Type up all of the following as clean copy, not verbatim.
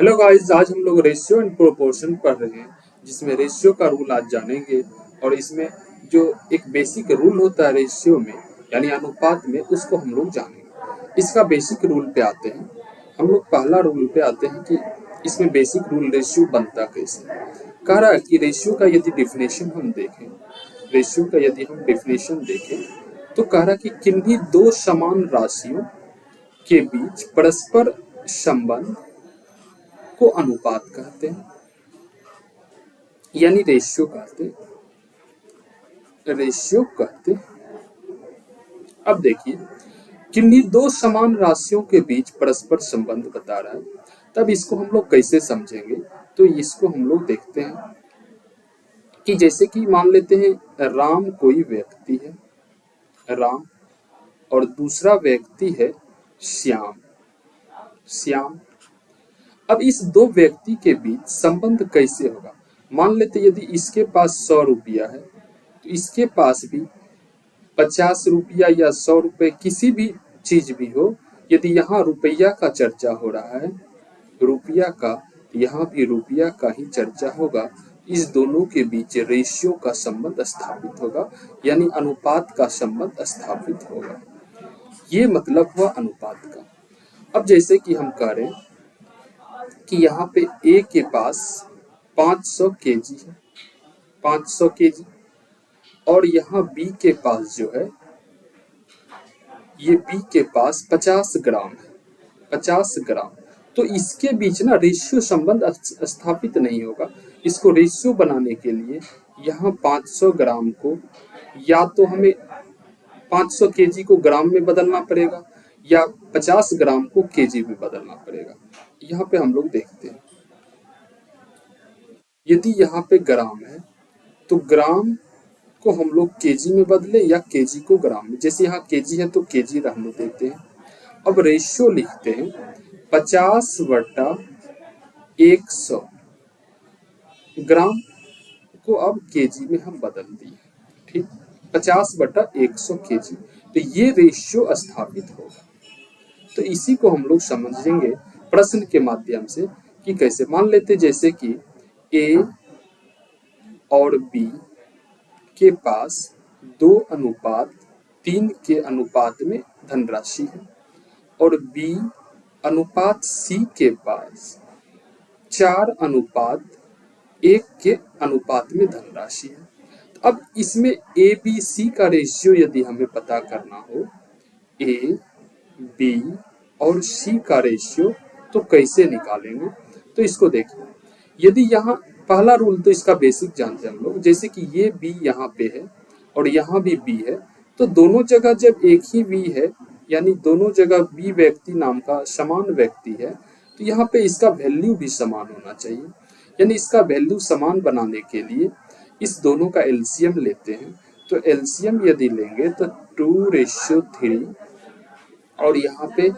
Hello guys, आज हम लोग रेशियो एंड प्रोपोर्शन पढ़ रहे हैं जिसमें रेशियो का रूल आज जानेंगे। और इसमें जो एक बेसिक रूल होता है रेशियो में यानी अनुपात में, उसको हम लोग जानेंगे। इसका बेसिक रूल पे आते हैं। हम लोग पहला रूल पे आते हैं कि इसमें बेसिक रूल रेशियो बनता कैसे। कह रहा है कि रेशियो का यदि डेफिनेशन हम देखें, रेशियो का यदि हम डेफिनेशन देखें तो कह रहा है कि किन्हीं दो समान राशियों के बीच परस्पर संबंध को अनुपात कहते हैं, यानी रेशियो कहते हैं, रेशियो कहते हैं। अब देखिए, किन्हीं दो समान राशियों के बीच परस्पर संबंध बता रहा है, तब इसको हम लोग कैसे समझेंगे। तो इसको हम लोग देखते हैं कि जैसे कि मान लेते हैं राम कोई व्यक्ति है, राम, और दूसरा व्यक्ति है श्याम, श्याम। अब इस दो व्यक्ति के बीच संबंध कैसे होगा। मान लेते यदि इसके पास 100 रुपया है तो इसके पास भी 50 रुपया या 100 रुपये किसी भी चीज भी हो, यदि यहाँ रुपया का चर्चा हो रहा है, रुपया का, यहाँ भी रुपया का ही चर्चा होगा, इस दोनों के बीच रेशियो का संबंध स्थापित होगा, यानी अनुपात का संबंध स्थापित होगा। ये मतलब हुआ अनुपात का। अब जैसे कि हम कह रहे हैं कि यहाँ पे ए के पास 500 केजी है, 500 केजी, और यहाँ बी के पास जो है, ये बी के पास 50 ग्राम है, 50 ग्राम। तो इसके बीच ना रेशियो संबंध स्थापित नहीं होगा। इसको रेशियो बनाने के लिए यहाँ 500 ग्राम को या तो हमें 500 केजी को ग्राम में बदलना पड़ेगा या 50 ग्राम को केजी में बदलना पड़ेगा। यहाँ पे हम लोग देखते हैं, यदि यहाँ पे ग्राम है तो ग्राम को हम लोग केजी में बदले या केजी को ग्राम में। जैसे यहाँ केजी है तो केजी रहने देते हैं। अब रेशियो लिखते हैं 50/100, ग्राम को अब केजी में हम बदल दिए, ठीक, 50/100 केजी। तो ये रेशियो स्थापित होगा। तो इसी को हम लोग समझेंगे प्रश्न के माध्यम से कि कैसे। मान लेते जैसे कि ए और बी के पास 2:3 के अनुपात में धनराशि है, और बी अनुपात सी के पास 4:1 के अनुपात में धनराशि है। अब इसमें ए बी सी का रेशियो यदि हमें पता करना हो, ए बी और सी का रेशियो, तो कैसे निकालेंगे। तो इसको देखिए, यदि यहाँ पहला रूल तो इसका बेसिक जानते हैं हम लोग। जैसे कि ये बी यहाँ पे है और यहाँ भी बी है, तो दोनों जगह जब एक ही बी है, यानी दोनों जगह बी व्यक्ति नाम का समान व्यक्ति है, तो यहाँ पे इसका वैल्यू भी समान होना चाहिए। यानी इसका वैल्यू समान बनाने के लिए इस दोनों का एलसीएम लेते हैं। तो एलसीएम यदि लेंगे तो 2:3 और यहाँ पे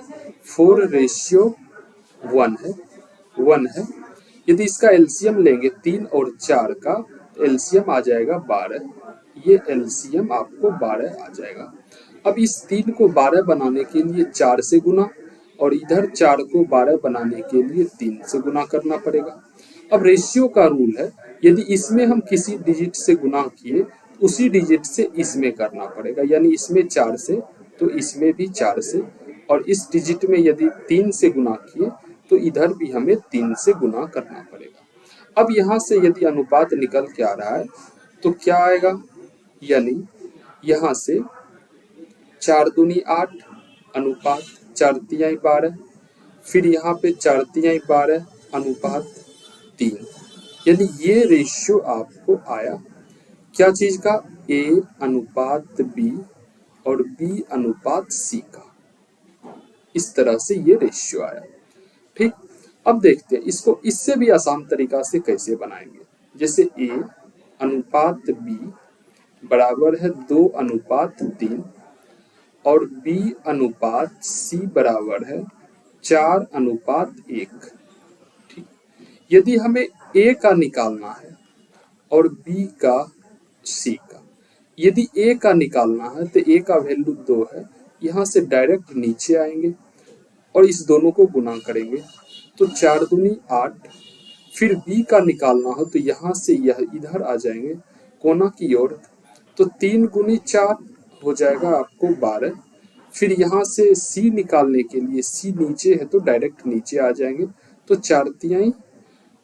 4:1 है, 1 है। यदि इसका एलसीएम लेंगे 3 और 4 का, तो एलसीएम आ जाएगा 12। ये एलसीएम आपको 12 आ जाएगा। अब इस 3 को 12 बनाने के लिए 4 से गुना, और इधर 4 को 12 बनाने के लिए 3 से गुना करना पड़ेगा। अब रेशियो का रूल है, यदि इसमें हम किसी डिजिट से गुना किए, उसी डिजिट से इसमें करना पड़ेगा। यानी इसमें 4 से तो इसमें भी 4 से, और इस डिजिट में यदि 3 से गुना किए तो इधर भी हमें 3 से गुना करना पड़ेगा। अब यहाँ से यदि अनुपात निकल के आ रहा है तो क्या आएगा, यानी यहाँ से 4 दूनी 8 अनुपात 4 तिहाई 12, फिर यहाँ पे 4 तिहाई 12 अनुपात 3। यानी ये रेशियो आपको आया क्या चीज का, ए अनुपात बी और बी अनुपात सी का। इस तरह से ये रेशियो आया, ठीक। अब देखते हैं इसको इससे भी आसान तरीका से कैसे बनाएंगे। जैसे ए अनुपात बी बराबर है 2:3 और बी अनुपात सी बराबर है 4:1, ठीक। यदि हमें ए का निकालना है और बी का सी का, यदि ए का निकालना है तो ए का वैल्यू 2 है, यहाँ से डायरेक्ट नीचे आएंगे और इस दोनों को गुना करेंगे। तो 4 दूनी 8। फिर b का निकालना हो तो यहाँ से यह इधर आ जाएंगे कोना की ओर, तो 3 गुनी 4 हो जाएगा आपको 12। फिर यहाँ से c निकालने के लिए c नीचे है तो डायरेक्ट नीचे आ जाएंगे, तो 4 तिहाई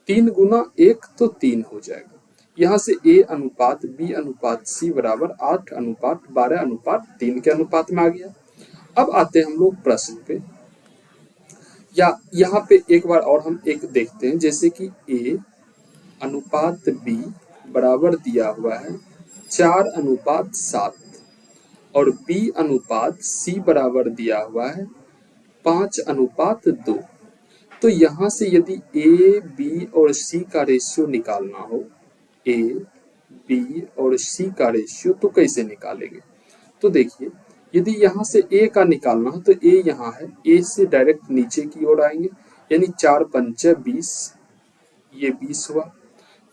3 गुना 1 तो 3 हो जाएगा। यहाँ से a अनुपात b अनुपात c बराबर 8 अनुपात 12 अनुपात 3 के अनुपात में आ गया। अब आते हैं हम लोग प्रश्न पे, या यहाँ पे एक बार और हम एक देखते हैं, जैसे कि a अनुपात b बराबर दिया हुआ है 4 अनुपात 7 और b अनुपात c बराबर दिया हुआ है 5 अनुपात 2। तो यहाँ से यदि a b और c का रेशियो निकालना हो, a b और c का रेशियो, तो कैसे निकालेंगे? तो देखिए, यदि यहाँ से a का निकालना हो तो a यहाँ है, a से डायरेक्ट नीचे की ओर आएंगे, यानी 4 पंचे 20, ये 20 हुआ।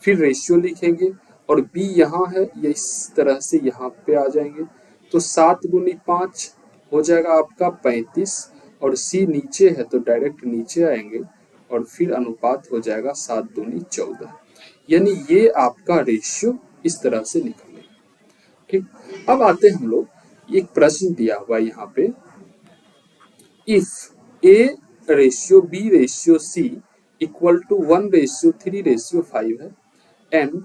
फिर रेशियो लिखेंगे और b यहाँ है, ये इस तरह से यहाँ पे आ जाएंगे, तो 7 गुनी 5 हो जाएगा आपका 35 और c नीचे है तो डायरेक्ट नीचे आएंगे और फिर अनुपात हो जाएगा 7 दूनी 14, यानी ये आपका रेशियो इस तरह से निकलेगा। ठीक, अब आते हैं हम लोग, एक प्रश्न दिया हुआ यहाँ पे, if a ratio b ratio c equal to 1:3:5 है and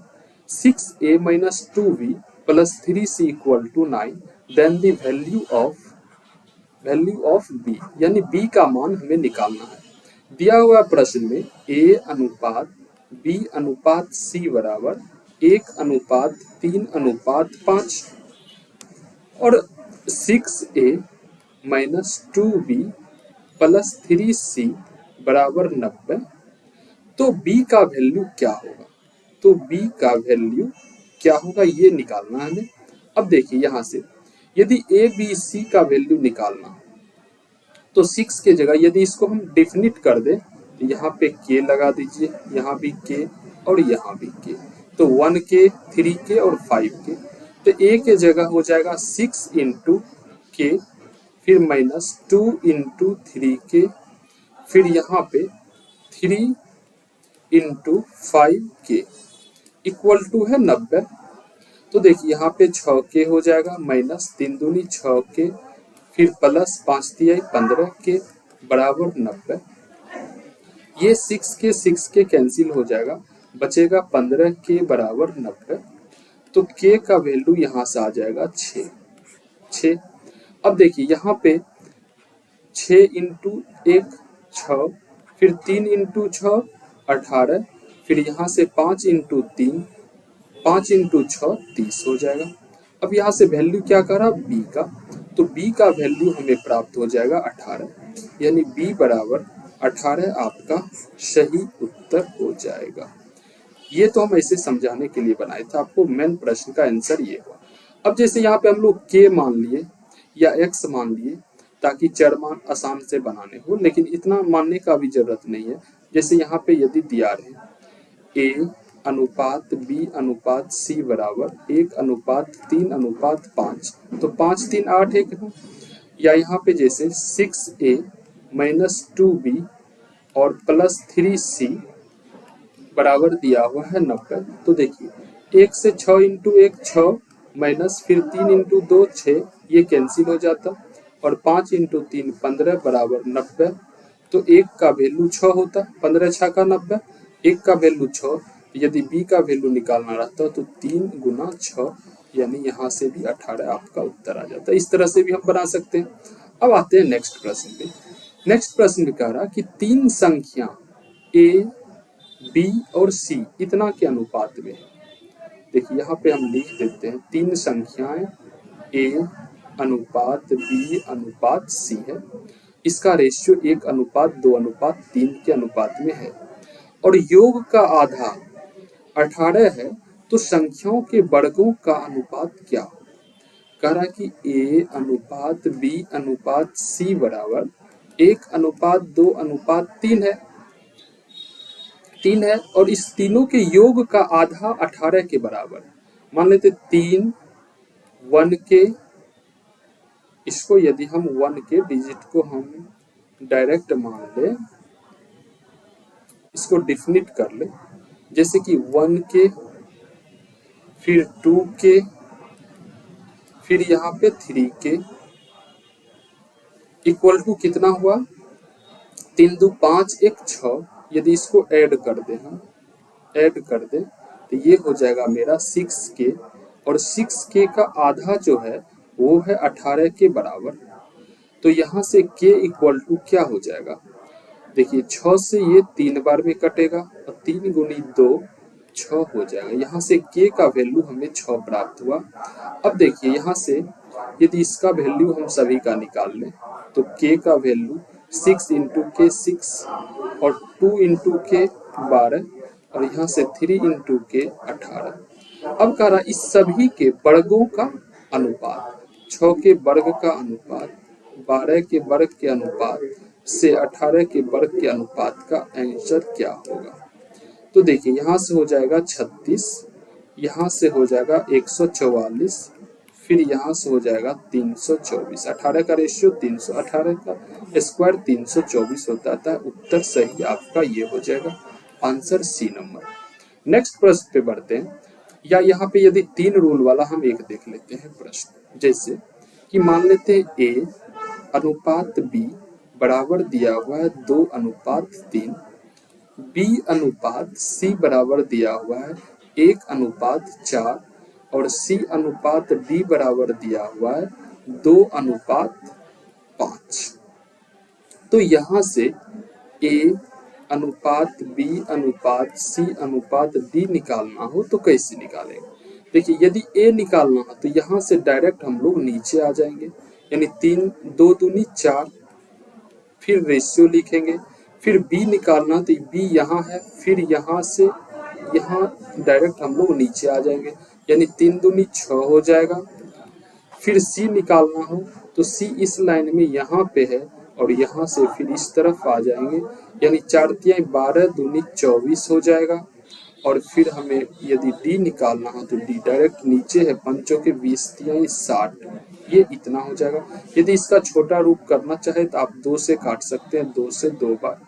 6a minus 2b plus 3c equal to 9, then the value of b, यानी b का मान हमें निकालना है। दिया हुआ प्रश्न में a अनुपात b अनुपात c बराबर 1 अनुपात 3 अनुपात 5 और 6a minus 2b plus 3c बराबर 90, तो b का वैल्यू क्या होगा? तो b का वैल्यू क्या होगा ये निकालना है हमें। अब देखिए, यहाँ से यदि a b c का वैल्यू निकालना तो 6 के जगह यदि इसको हम डिफिनिट कर दें तो यहाँ पे k लगा दीजिए, यहाँ भी k और यहाँ भी k, तो 1k 3k और 5k, तो a के जगह हो जाएगा 6 इंटू k, फिर माइनस 2 इंटू 3k, फिर यहाँ पे 3 इंटू 5k इक्वल टू है 90। तो देखिए यहाँ पे 6k हो जाएगा, माइनस 3 दूनी 6k, फिर प्लस 5 तिहाई 15k बराबर 90। ये 6k कैंसिल हो जाएगा, बचेगा 15k बराबर 90, तो k का वैल्यू यहाँ से आ जाएगा 6। अब देखिए यहाँ पे 6 इंटू 1 6, फिर 3 इंटू 6 18, फिर यहाँ से 5 इंटू 3 5 इंटू 6 30 हो जाएगा। अब यहाँ से वैल्यू क्या करा b का, तो b का वैल्यू हमें प्राप्त हो जाएगा 18, यानी b बराबर 18 आपका सही उत्तर हो जाएगा। ये तो हम ऐसे समझाने के लिए बनाए थे, आपको मेन प्रश्न का आंसर ये हुआ। अब जैसे यहाँ पे हम लोग k मान लिए या x मान लिए ताकि चर मान आसान से बनाने हो, लेकिन इतना मानने का भी जरूरत नहीं है। जैसे यहाँ पे यदि दिया रहे a अनुपात b अनुपात c बराबर 1 अनुपात 3 अनुपात 5, तो 5 3 8 1 है, या यहाँ पे जैसे 6a माइनस 2b और प्लस 3c बराबर दिया हुआ है 90, तो देखिए 1 से 6 इंटू 1 6 माइनस फिर 3 इंटू 2 6, ये कैंसिल हो जाता, और 5 इंटू 3 15 बराबर 90, तो 1 का वैल्यू 6 होता, 15 6 का 90, 1 का वैल्यू 6, यदि b का वैल्यू निकालना रहता तो 3 गुना 6, यानी यहाँ से भी 18 आपका उत्तर आ जाता। इस तरह से भी हम बना सकते हैं। अब आते हैं नेक्स्ट प्रश्न पे। नेक्स्ट प्रश्न कह रहा कि 3 संख्या a b और c इतना के अनुपात में है। देखिए यहाँ पे हम लिख देते हैं 3 संख्याएं a अनुपात b अनुपात c है, इसका रेशियो 1 अनुपात 2 अनुपात 3 के अनुपात में है और योग का आधा 18 है, तो संख्याओं के वर्गों का अनुपात क्या हो? कह रहा कि a अनुपात b अनुपात c बराबर 1 अनुपात 2 अनुपात 3 है और इस तीनों के योग का आधा 18 के बराबर है। मान लेते 3 1 के, इसको यदि हम 1 के डिजिट को हम डायरेक्ट मान ले इसको डिफिनिट कर ले, जैसे कि 1k, फिर 2k, फिर यहाँ पे 3k इक्वल टू कितना हुआ, 3 2 5 1 6। यदि इसको ऐड कर दे, हम ऐड कर दे तो ये हो जाएगा मेरा 6k, और 6k का आधा जो है वो है 18 के बराबर। तो यहाँ से k इक्वल टू क्या हो जाएगा, देखिए 6 से ये 3 बार में कटेगा और 3 गुनी 2 6 हो जाएगा। यहाँ से k का वैल्यू हमें 6 प्राप्त हुआ। अब देखिए यहाँ से यदि इसका वैल्यू हम सभी का निकाल लें तो k का वैल्यू 6 इंटू के 6 और 2 इंटू के 12 और यहाँ से 3 इंटू के 18। अब कह रहा इस सभी के वर्गों का अनुपात, 6 के वर्ग का अनुपात, 12 के वर्ग के अनुपात से 18 के वर्ग के अनुपात का आंसर क्या होगा। तो देखिए यहाँ से हो जाएगा 36, यहाँ से हो जाएगा 144, फिर यहाँ से हो जाएगा 324। 18 का रेशियो 300, 18 का स्क्वायर 324 होता था। उत्तर सही आपका ये हो जाएगा, आंसर सी नंबर। नेक्स्ट प्रश्न पे बढ़ते हैं, या यहाँ पे यदि 3 रूल वाला हम एक देख लेते हैं प्रश्न, जैसे कि मान लेते हैं ए अनुपात बी बराबर दिया हुआ है 2 अनुपात 3, बी अनुपात सी बराबर दिया हुआ है 1 अनुपात 4 और सी अनुपात डी बराबर दिया हुआ है 2 अनुपात 5। तो यहाँ से ए अनुपात बी अनुपात सी अनुपात डी निकालना हो तो कैसे निकालेंगे। देखिए यदि ए निकालना हो तो यहाँ से डायरेक्ट हम लोग नीचे आ जाएंगे, यानी 3 2 दूनी 4, फिर रेशियो लिखेंगे। फिर बी निकालना तो बी यहाँ है, फिर यहाँ से यहाँ डायरेक्ट हम लोग नीचे आ जाएंगे, यानी 3 दूनी 6 हो जाएगा। फिर सी निकालना हो तो सी इस लाइन में यहाँ पे है और यहाँ से फिर इस तरफ आ जाएंगे, यानी 4 तिहाई 12 दूनी 24 हो जाएगा। और फिर हमें यदि डी निकालना हो तो डी डायरेक्ट नीचे है, 5 के 20 तिहाई 60, ये इतना हो जाएगा। यदि इसका छोटा रूप करना चाहे तो आप 2 से काट सकते हैं, 2 से 2 बार,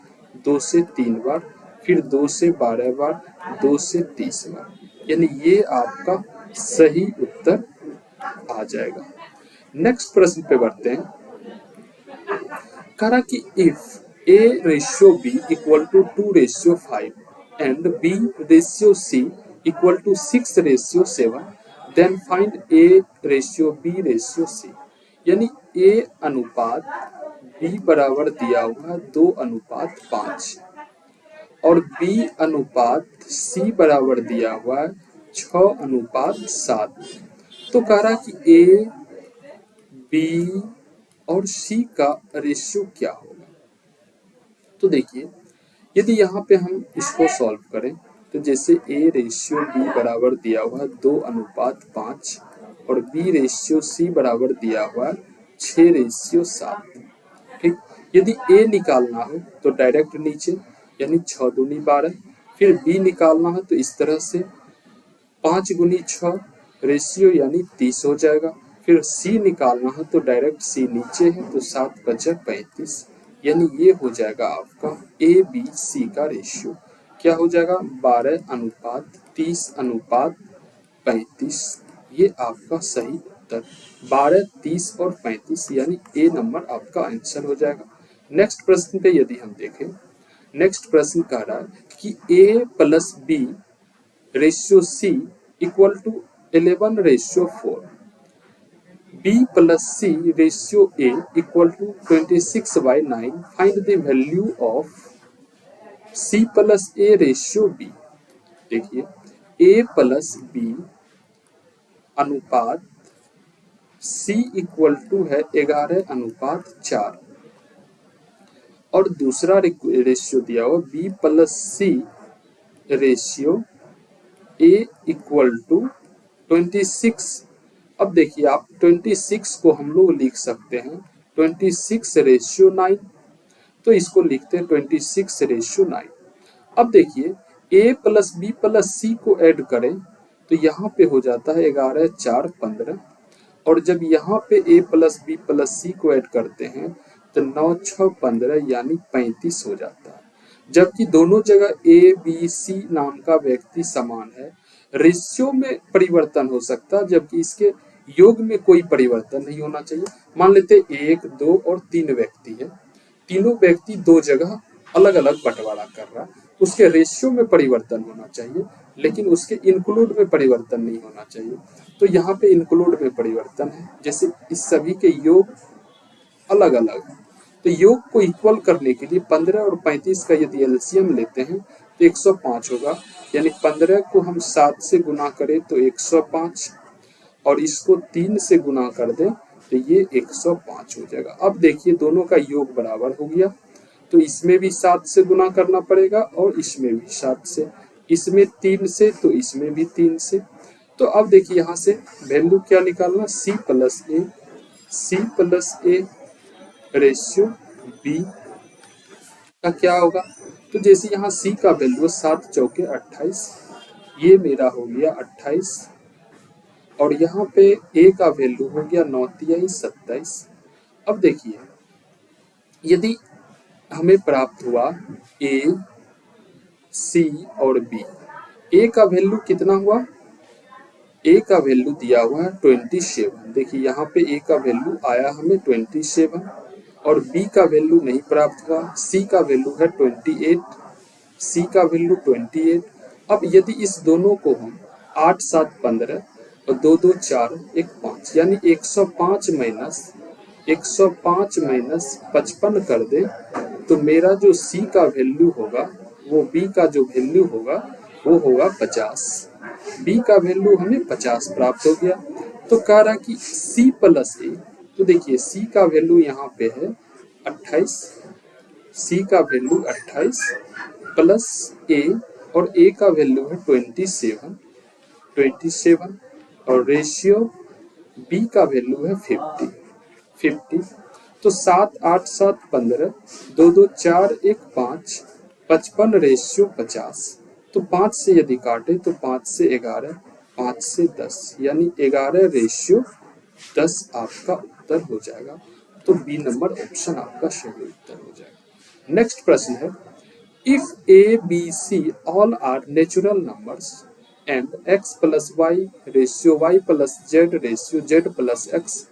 2 से 3 बार, फिर 2 से 12 बार, 2 से 30 बार, यानी ये आपका सही उत्तर आ जाएगा। नेक्स्ट प्रश्न पे बढ़ते हैं। कहा कि if a ratio b equal to 2 ratio 5 and b ratio C equal to 6 ratio 7, then find a ratio b ratio c. यानी ए अनुपात बी बराबर दिया हुआ है 2 अनुपात 5 और बी अनुपात सी बराबर दिया हुआ है 6 अनुपात 7। तो कह रहा कि ए बी और सी का रेशियो क्या होगा। तो देखिए यदि यहाँ पे हम इसको सॉल्व करें तो जैसे ए रेशियो बी बराबर दिया हुआ है 2 अनुपात 5 और बी रेशियो सी बराबर दिया हुआ है 6 रेशियो 7। ठीक, यदि ए निकालना हो तो डायरेक्ट नीचे, यानी 6 दूनी 12, फिर बी निकालना हो तो इस तरह से 5 गुनी 6 रेशियो यानी 30 हो जाएगा। फिर सी निकालना है तो डायरेक्ट सी नीचे है तो 7 बचा 35, यानी ये हो जाएगा आपका ए बी सी का रेशियो क्या हो जाएगा, 12 अनुपात 30 अनुपात 35। ये आपका सही उत्तर 12, 30 और 35, यानी ए नंबर आपका आंसर हो जाएगा। नेक्स्ट प्रश्न पे यदि हम देखें, नेक्स्ट प्रश्न कह रहा है कि A plus B ratio C equal to 11 ratio 4, B plus C ratio A equal to 26/9. Find the value of C plus A ratio B। देखिए A plus B अनुपात C इक्वल टू है 11 अनुपात 4 और दूसरा रेशियो दिया हुआ B plus C ratio A equal to 26। अब देखिए आप 26 को हम लोग लिख सकते हैं 26 रेशियो 9, तो इसको लिखते हैं 26 रेशियो 9। अब देखिए a प्लस बी प्लस सी को ऐड करें तो यहाँ पे हो जाता है 11 4 15, और जब यहाँ पे a प्लस बी प्लस सी को ऐड करते हैं तो 9 6 15 यानी 35 हो जाता है। जबकि दोनों जगह ए बी सी नाम का व्यक्ति समान है। रेशियो में परिवर्तन हो सकता है, जबकि इसके योग में कोई परिवर्तन नहीं होना चाहिए। मान लेते एक, दो और तीन व्यक्ति है, तीनों व्यक्ति दो जगह अलग अलग बंटवारा कर रहा, उसके रेशियो में परिवर्तन होना चाहिए, लेकिन उसके इंक्लूड में परिवर्तन नहीं होना चाहिए। तो यहाँ पे इंक्लूड में परिवर्तन है, जैसे इस सभी के योग अलग अलग है। तो योग को इक्वल करने के लिए 15 और 35 का यदि एलसीएम लेते हैं तो 105 होगा, यानी 15 को हम 7 से गुना करें तो 105, और इसको 3 से गुना कर दें तो ये 105 हो जाएगा। अब देखिए दोनों का योग बराबर हो गया, तो इसमें भी 7 से गुना करना पड़ेगा और इसमें भी 7 से, इसमें 3 से तो इसमें भी 3 से। तो अब देखिए यहाँ से वैल्यू क्या निकालना, C plus a ratio b का क्या होगा। तो जैसे यहाँ C का वैल्यू 7 चौके 28, ये मेरा हो गया 28, और यहाँ पे A का वैल्यू हो गया 9 तिहाई 27। अब देखिए यदि हमें प्राप्त हुआ A, C और B, A का वैल्यू कितना हुआ, A का वैल्यू दिया हुआ है 27। देखिए यहाँ पे A का वैल्यू आया हमें 27 और B का वैल्यू नहीं प्राप्त हुआ। C का वैल्यू है 28, C का वैल्यू 28। अब यदि इस दोनों को हम 8 7 15 और 2 2 4 1 5 यानी 105 माइनस 55 कर दे तो मेरा जो C का वैल्यू होगा वो B का जो वैल्यू होगा वो होगा 50। B का वैल्यू हमें 50 प्राप्त हो गया। तो कह रहा कि C प्लस ए, तो देखिए C का वैल्यू यहाँ पे है 28, C का वैल्यू 28 प्लस A, और A का वैल्यू है 27 और रेशियो B का वैल्यू है 50। तो 7 8 7 15 2 2 4 1 5 55 रेशियो 50। तो 5 से यदि काटे तो 5 से 11, 5 से 10, यानी 11 रेशियो 10 आपका उत्तर हो जाएगा। तो बी नंबर ऑप्शन आपका सही उत्तर हो जाएगा। नेक्स्ट प्रश्न है, if a b c all are natural numbers and x plus y ratio y plus z ratio z plus x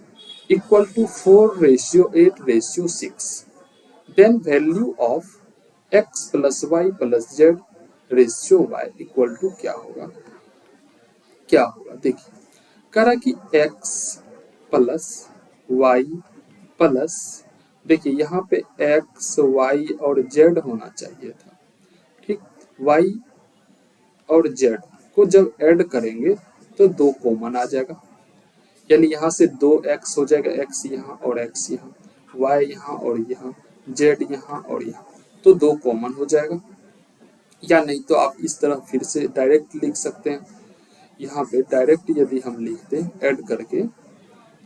equal to 4 ratio 8 ratio 6, then value of x plus y plus z ratio y equal to क्या होगा। देखिए कह रहा कि x plus y plus, देखिए यहाँ पे x y और z होना चाहिए था, ठीक। y और z को जब ऐड करेंगे तो 2 कॉमन आ जाएगा, यानी यहाँ से 2x हो जाएगा, x यहाँ और x यहाँ, y यहाँ और यहाँ, z यहाँ और यहाँ, तो 2 कॉमन हो जाएगा। या नहीं तो आप इस तरह फिर से डायरेक्ट लिख सकते हैं। यहाँ पे डायरेक्ट यदि हम लिख दें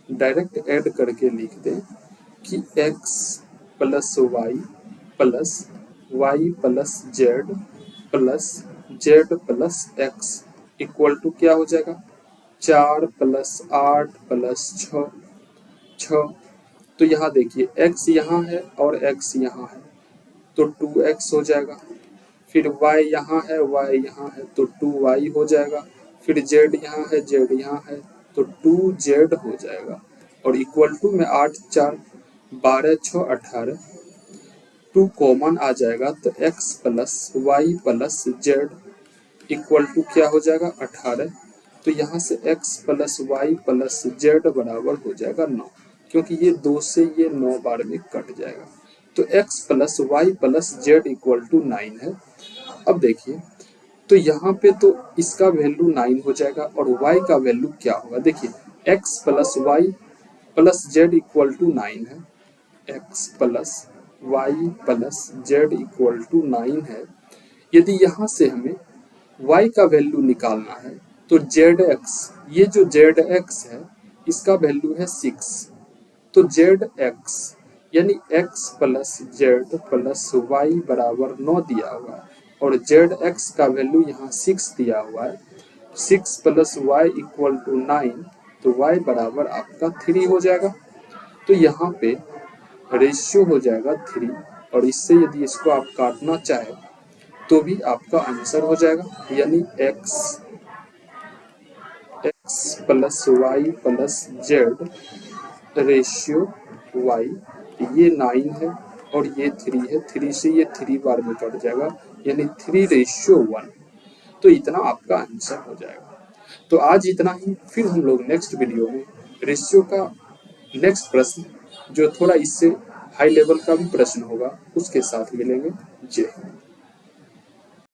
डायरेक्ट ऐड करके लिख दें कि x plus y plus z plus x equal to क्या हो जाएगा, 4 प्लस 8 प्लस 6। तो यहाँ देखिए x यहाँ है और x यहाँ है तो 2x हो जाएगा, फिर y यहाँ है तो 2y हो जाएगा, फिर z यहाँ है तो 2z हो जाएगा, और इक्वल टू में 8 4 12 6 18, 2 कॉमन आ जाएगा तो x plus y plus z equal to क्या हो जाएगा 18। तो यहाँ से x plus y plus z बराबर हो जाएगा 9, क्योंकि ये 2 से ये 9 बार में कट जाएगा। तो x plus y plus z equal to 9 है। अब देखिए तो यहाँ पे तो इसका वैल्यू 9 हो जाएगा और y का वैल्यू क्या होगा, देखिए x plus y plus z equal to 9 है, x plus y plus z equal to 9 है। यदि यहाँ से हमें y का वैल्यू निकालना है तो zx, ये जो zx है इसका वैल्यू है 6, तो zx यानी x plus z plus y बराबर 9 दिया हुआ है और zx का वैल्यू यहाँ 6 दिया हुआ है, 6 प्लस वाई इक्वल टू 9, तो y बराबर आपका 3 हो जाएगा। तो यहाँ पे रेशियो हो जाएगा 3 और इससे यदि इसको आप काटना चाहे तो भी आपका आंसर हो जाएगा, यानी x plus y plus z ratio y, ये 9 है और ये 3 है, 3 से ये 3 बार में कट जाएगा, यानी 3:1। तो इतना आपका आंसर हो जाएगा। तो आज इतना ही, फिर हम लोग नेक्स्ट वीडियो में रेशियो का नेक्स्ट प्रश्न, जो थोड़ा इससे हाई लेवल का भी प्रश्न होगा, उसके साथ मिलेंगे। जय हिंद।